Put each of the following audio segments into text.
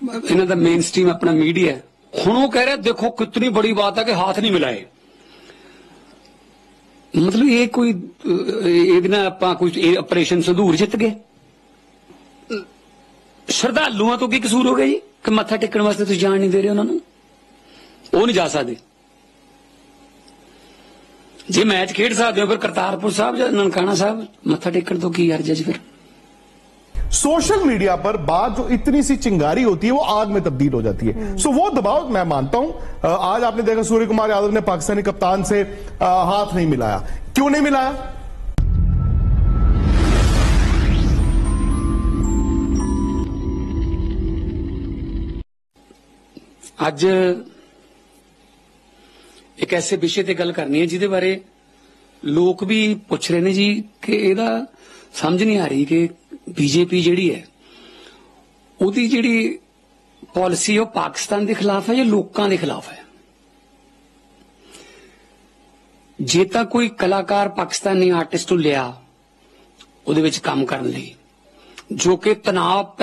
इन्हों का main stream अपना मीडिया है। हुण वो कह रहे देखो कितनी बड़ी बात है कि हाथ नहीं मिलाए। मतलब ये कोई ऑपरेशन संधूर जित गए। श्रद्धालुओं तो की कसूर हो गया जी कि मत्था टेकन वास्ते तुसीं जान नहीं दे रहे उन्होंने, वो नहीं जा सकते। जे मैच खेड सकते हो फिर करतारपुर साहब या ननकाना साहब मत्था टेकन तो की हर्ज है फिर। सोशल मीडिया पर बात जो इतनी सी चिंगारी होती है वो आग में तब्दील हो जाती है। सो वो दबाव मैं मानता हूं। आज आपने देखा सूर्य कुमार यादव ने पाकिस्तानी कप्तान से हाथ नहीं मिलाया। क्यों नहीं मिलाया? आज एक ऐसे विषय ते गल करनी है जिहदे बारे लोग भी पुछ रहे ने जी कि इहदा समझ नहीं आ रही कि बीजेपी जिहड़ी है उहदी जिहड़ी पॉलिसी है पाकिस्तान के खिलाफ है या लोगों के खिलाफ है। जे तां कोई कलाकार पाकिस्तानी आर्टिस्ट नूं लिया उहदे विच काम करन लई जो कि तनाव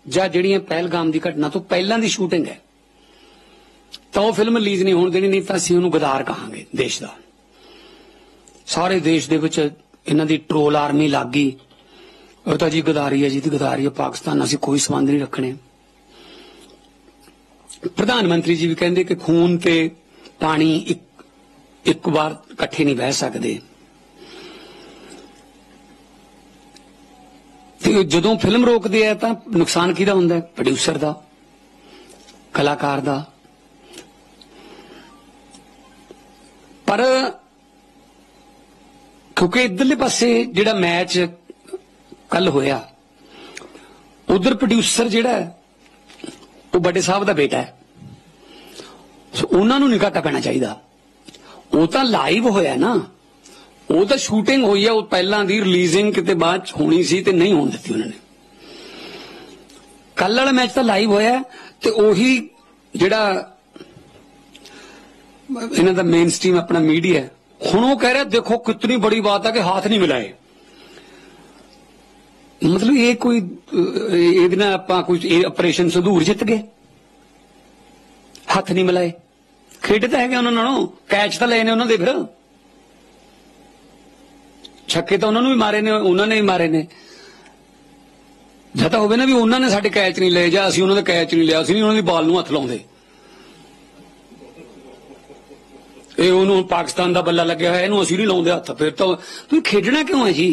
जां जिहड़ियां पहलगाम की घटना तो पहलां दी शूटिंग है तो वह फिल्म रिलीज नहीं होने देनी, नहीं तो असीं उहनूं गदार कहांगे देश का। सारे देश दे विच इन्हां दी ट्रोल आर्मी लग गई, ਉਹ ਤਾਂ ਜੀ ਗਦਾਰੀ ਹੈ ਜੀ ਦੀ ਗਦਾਰੀ ਹੈ ਪਾਕਿਸਤਾਨ ਅਸੀਂ ਕੋਈ ਸੰਬੰਧ नहीं रखने। प्रधानमंत्री जी भी कहते कि खून ते पानी एक बार इकट्ठे नहीं बह सकते। जदों फिल्म रोकते हैं तो नुकसान किहदा हुंदा है? प्रोड्यूसर का, कलाकार का। पर क्योंकि इधरले पासे जिहड़ा मैच कल होया उधर प्रोड्यूसर जिहड़ा है वो बड़े साहब का बेटा है, उन्होंने नहीं घाटा पैना चाहिए। वो तो लाइव होया ना, वो तो शूटिंग हुई है, वो पहला दी रिलीजिंग किते बाद होनी सी ते नहीं होने दी उन्होंने। कल वाला मैच तो लाइव होया ते ओही जिहड़ा इन्हां दा मेन स्ट्रीम अपना मीडिया है। हुण वो कह रहे देखो कितनी बड़ी बात है कि हाथ नहीं मिलाए। मतलब ये कोई ऑपरेशन संधूर जित गए, हाथ नहीं मिलाए। खेड तो है उन्होंने, कैच तो ले ने उन्होंने, फिर छक्के तो उन्होंने भी मारे ने, उन्होंने भी मारे ने। जब हो ना भी उन्होंने साडे कैच नहीं ले जा, असीं उन्होंने कैच नहीं लिया, असीं नहीं उन्होंने बाल नूं हथ लाउंदे। ये उन्होंने पाकिस्तान का बल्ला लग्या होया, इहनूं असीं नहीं लाउंदे हथ। फिर तो तुसीं खेडना क्यों है जी?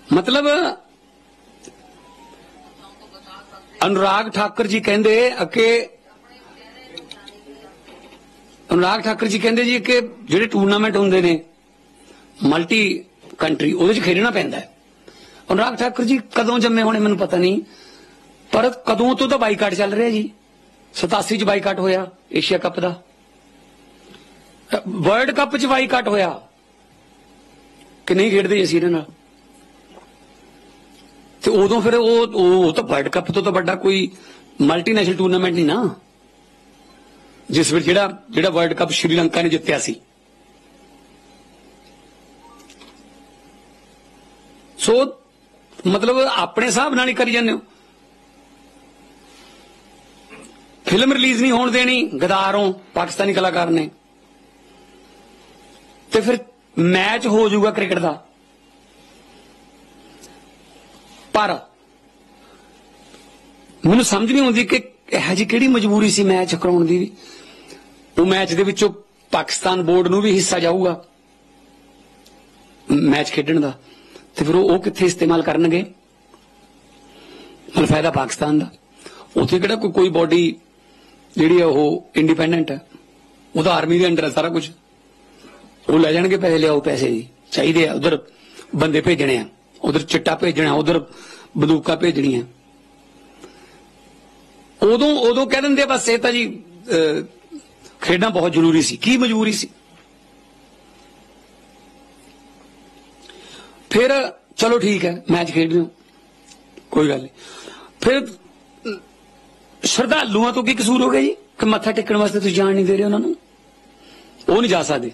मतलब अनुराग ठाकुर जी कहते कि जिहड़े टूरनामेंट होंदे ने मल्टी कंट्री उहदे च खेडना पैंदा है। अनुराग ठाकुर जी कदों जम्मे होने मैनूं पता नहीं, पर कदों तो बाईकाट चल रहा जी। 87 च बाईकाट होया एशिया कप का, वर्ल्ड कप च बाईकाट होया कि नहीं खेडदे असीं इहनां नाल। तो उदों फिर वो तो वर्ल्ड कप तो बड़ा कोई मल्टीनेशनल टूरनामेंट नहीं ना, जिस विच जिहड़ा वर्ल्ड कप श्रीलंका ने जित्तिया सी। सो मतलब अपने हिसाब नाल ही करी जांदे हो। फिल्म रिलीज नहीं होने देनी गदारों पाकिस्तानी कलाकार ने, तो फिर मैच हो जाऊगा क्रिकेट का। पर मैनूं समझ नहीं आउंदी कि इहो जी किहड़ी मजबूरी सी मैच कराउण दी। वो मैच दे विचों पाकिस्तान बोर्ड नूं भी हिस्सा जाऊगा मैच खेडण दा, ते फिर वो कित्थे इस्तेमाल करनगे? मतलब फायदा पाकिस्तान दा। उत्थे किहड़ा कोई बॉडी जिहड़ी है वो इंडिपेंडेंट है, वो तो आर्मी दे अंडर है सारा कुछ। वो ले जाणगे पैसे, लियाओ पैसे जी चाहिए, उधर बंदे भेजने हैं, उधर चिट्टा भेजना, उधर बंदूका भेजनियां। उदों कह देंगे बस ये जी खेडना बहुत जरूरी सी। की मजबूरी सी? फिर चलो ठीक है मैच खेड लो, कोई गल नहीं। फिर श्रद्धालुओं तो की कसूर हो गया जी कि मत्था टेकन वास्ते तुसीं जान नहीं दे रहे उन्होंने, वो नहीं जा सकते।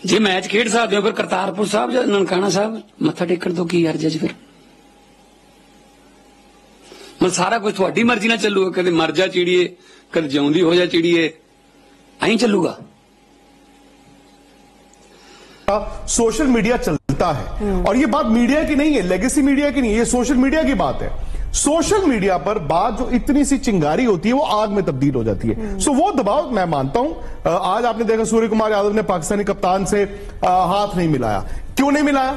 जे मैच खेड सकते हो फिर करतारपुर साहब या ननकाना साहब मत्था टेकन तो की हर्ज है फिर। मैं सारा कुछ थोड़ी मर्जी ना चलूगा, कदे मर जा चिड़िए, कदे जिउंदी हो जा चिड़िए, ऐं चलूगा। सोशल मीडिया चलता है और ये बात मीडिया की नहीं है, लेगेसी मीडिया की नहीं है, ये सोशल मीडिया की बात है। सोशल मीडिया पर बात जो इतनी सी चिंगारी होती है वो आग में तब्दील हो जाती है। सो वो दबाव मैं मानता हूं। आज आपने देखा सूर्य कुमार यादव ने पाकिस्तानी कप्तान से हाथ नहीं मिलाया। क्यों नहीं मिलाया?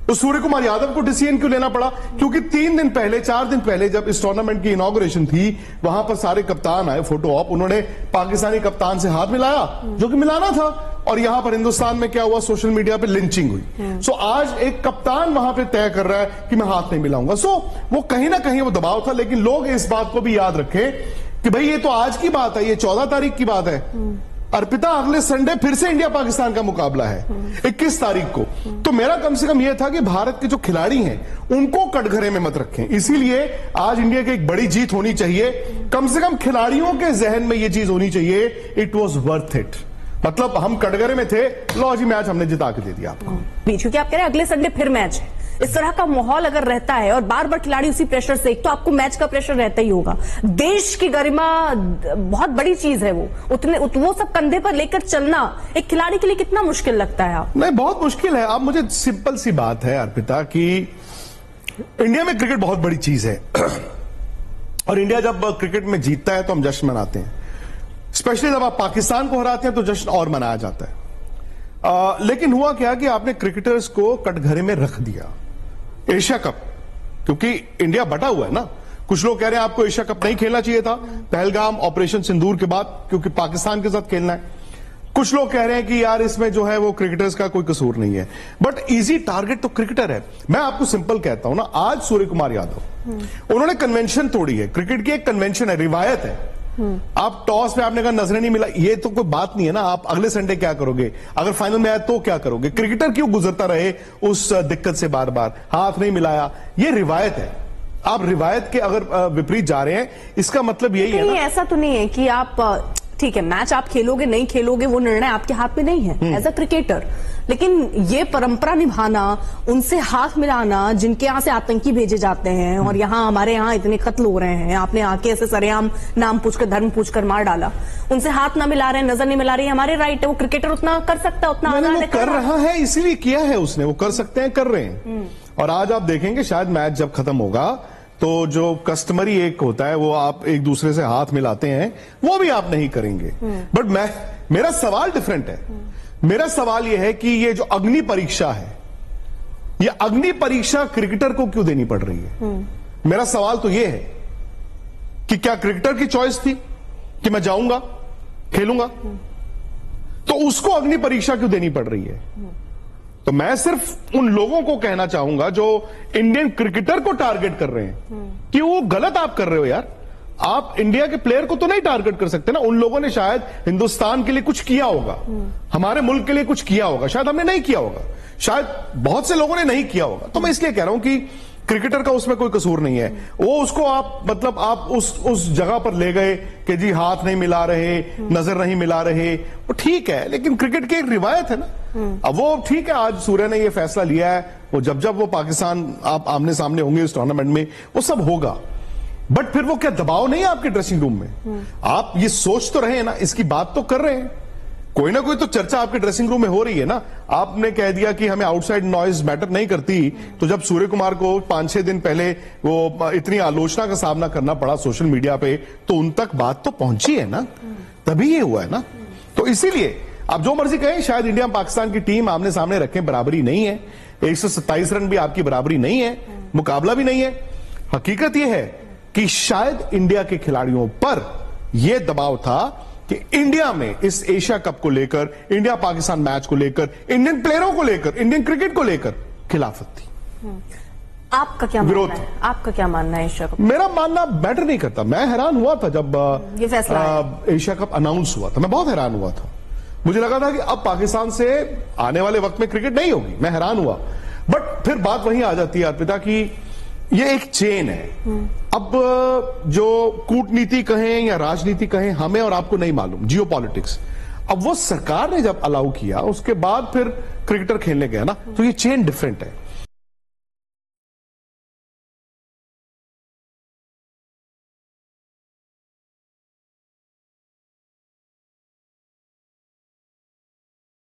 तो सूर्य कुमार यादव को डिसीजन क्यों लेना पड़ा? क्योंकि 3 दिन पहले 4 दिन पहले जब इस टूर्नामेंट की इनॉग्रेशन थी, वहां पर सारे कप्तान आए फोटो ऑप, उन्होंने पाकिस्तानी कप्तान से हाथ मिलाया जो कि मिलाना था। और यहां पर हिंदुस्तान में क्या हुआ, सोशल मीडिया पे लिंचिंग हुई। सो आज एक कप्तान वहां पे तय कर रहा है कि मैं हाथ नहीं मिलाऊंगा। सो वो कहीं ना कहीं वो दबाव था, लेकिन लोग इस बात को भी याद रखें कि भाई ये तो आज की बात है, ये 14 तारीख की बात है। अर्पिता, अगले संडे फिर से इंडिया पाकिस्तान का मुकाबला है 21 तारीख को। तो मेरा कम से कम यह था कि भारत के जो खिलाड़ी हैं उनको कटघरे में मत रखें। इसीलिए आज इंडिया की एक बड़ी जीत होनी चाहिए, कम से कम खिलाड़ियों के जहन में यह चीज होनी चाहिए, इट वॉज वर्थ इट। मतलब हम कटघरे में थे, लो जी मैच हमने जिता के दे दिया आपको। क्योंकि आप कह रहे हैं अगले संडे फिर मैच है, इस तरह का माहौल अगर रहता है और बार बार खिलाड़ी उसी प्रेशर से, एक तो आपको मैच का प्रेशर रहता ही होगा, देश की गरिमा बहुत बड़ी चीज है, वो सब कंधे पर लेकर चलना एक खिलाड़ी के लिए कितना मुश्किल लगता है? आप नहीं, बहुत मुश्किल है। अब मुझे सिंपल सी बात है अर्पिता कि इंडिया में क्रिकेट बहुत बड़ी चीज है और इंडिया जब क्रिकेट में जीतता है तो हम जश्न मनाते हैं, स्पेशली जब आप पाकिस्तान को हराते हैं तो जश्न और मनाया जाता है। लेकिन हुआ क्या कि आपने क्रिकेटर्स को कटघरे में रख दिया। एशिया कप, क्योंकि इंडिया बटा हुआ है ना, कुछ लोग कह रहे हैं आपको एशिया कप नहीं खेलना चाहिए था पहलगाम ऑपरेशन सिंदूर के बाद, क्योंकि पाकिस्तान के साथ खेलना है। कुछ लोग कह रहे हैं कि यार इसमें जो है वो क्रिकेटर्स का कोई कसूर नहीं है, बट इजी टारगेट तो क्रिकेटर है। मैं आपको सिंपल कहता हूं ना, आज सूर्य कुमार यादव उन्होंने कन्वेंशन तोड़ी है, क्रिकेट की एक कन्वेंशन है, रिवायत है। आप टॉस में आपने कहा नजरें नहीं मिला, ये तो कोई बात नहीं है ना। आप अगले संडे क्या करोगे, अगर फाइनल में आया तो क्या करोगे? क्रिकेटर क्यों गुजरता रहे उस दिक्कत से, बार बार हाथ नहीं मिलाया, ये रिवायत है। आप रिवायत के अगर विपरीत जा रहे हैं, इसका मतलब यही है ना। ऐसा तो नहीं है कि आप ठीक है मैच आप खेलोगे नहीं खेलोगे वो निर्णय आपके हाथ में नहीं है एज अ क्रिकेटर, लेकिन ये परंपरा निभाना, उनसे हाथ मिलाना, जिनके यहाँ से आतंकी भेजे जाते हैं और यहाँ हमारे यहाँ इतने कत्ल हो रहे हैं, आपने आके ऐसे सरेआम नाम पूछकर धर्म पूछकर मार डाला, उनसे हाथ ना मिला रहे हैं, नजर नहीं मिला रही है, हमारे राइट है। वो क्रिकेटर उतना कर सकता है, उतना आजाद है, कर रहा है, इसीलिए किया है उसने, वो कर सकते हैं, कर रहे हैं। और आज आप देखेंगे शायद मैच जब खत्म होगा तो जो कस्टमरी एक होता है वो आप एक दूसरे से हाथ मिलाते हैं, वो भी आप नहीं करेंगे। बट मेरा सवाल डिफरेंट है। मेरा सवाल यह है कि ये जो अग्नि परीक्षा है, ये अग्नि परीक्षा क्रिकेटर को क्यों देनी पड़ रही है? मेरा सवाल तो यह है कि क्या क्रिकेटर की चॉइस थी कि मैं जाऊंगा खेलूंगा, तो उसको अग्नि परीक्षा क्यों देनी पड़ रही है? तो मैं सिर्फ उन लोगों को कहना चाहूंगा जो इंडियन क्रिकेटर को टारगेट कर रहे हैं कि वो गलत आप कर रहे हो यार। आप इंडिया के प्लेयर को तो नहीं टारगेट कर सकते ना। उन लोगों ने शायद हिंदुस्तान के लिए कुछ किया होगा, हमारे मुल्क के लिए कुछ किया होगा, शायद हमने नहीं किया होगा, शायद बहुत से लोगों ने नहीं किया होगा। तो मैं इसलिए कह रहा हूं कि क्रिकेटर का उसमें कोई कसूर नहीं है। वो उसको आप मतलब आप उस जगह पर ले गए कि जी हाथ नहीं मिला रहे, नजर नहीं मिला रहे, वो ठीक है, लेकिन क्रिकेट की एक रिवायत है ना। अब वो ठीक है, आज सूर्य ने ये फैसला लिया है, वो जब वो पाकिस्तान आप आमने सामने होंगे इस टूर्नामेंट में, वो सब होगा। बट फिर वो क्या दबाव नहीं है आपके ड्रेसिंग रूम में? आप ये सोच तो रहे हैं ना, इसकी बात तो कर रहे हैं, कोई ना कोई तो चर्चा आपके ड्रेसिंग रूम में हो रही है ना। आपने कह दिया कि हमें आउटसाइड नॉइज मैटर नहीं करती, तो जब सूर्य कुमार को 5-6 दिन पहले वो इतनी आलोचना का सामना करना पड़ा सोशल मीडिया पे, तो उन तक बात तो पहुंची है ना, तभी ये हुआ है ना। तो इसीलिए आप जो मर्जी कहें, शायद इंडिया पाकिस्तान की टीम आमने सामने रखें, बराबरी नहीं है, 127 रन भी आपकी बराबरी नहीं है, मुकाबला भी नहीं है। हकीकत यह है कि शायद इंडिया के खिलाड़ियों पर यह दबाव था कि इंडिया में इस एशिया कप को लेकर, इंडिया पाकिस्तान मैच को लेकर, इंडियन प्लेयरों को लेकर, इंडियन क्रिकेट को लेकर खिलाफत थी। आपका क्या मानना है? आपका क्या मानना है एशिया कप? मेरा मानना मैटर नहीं करता। मैं हैरान हुआ था जब ये फैसला एशिया कप अनाउंस हुआ था, मैं बहुत हैरान हुआ था। मुझे लगा था कि अब पाकिस्तान से आने वाले वक्त में क्रिकेट नहीं होगी, मैं हैरान हुआ। बट फिर बात वहीं आ जाती है अर्पिता की ये एक चेन है। अब जो कूटनीति कहें या राजनीति कहें, हमें और आपको नहीं मालूम, जियो पॉलिटिक्स। अब वो सरकार ने जब अलाउ किया उसके बाद फिर क्रिकेटर खेलने गया ना, तो ये चेन डिफरेंट है।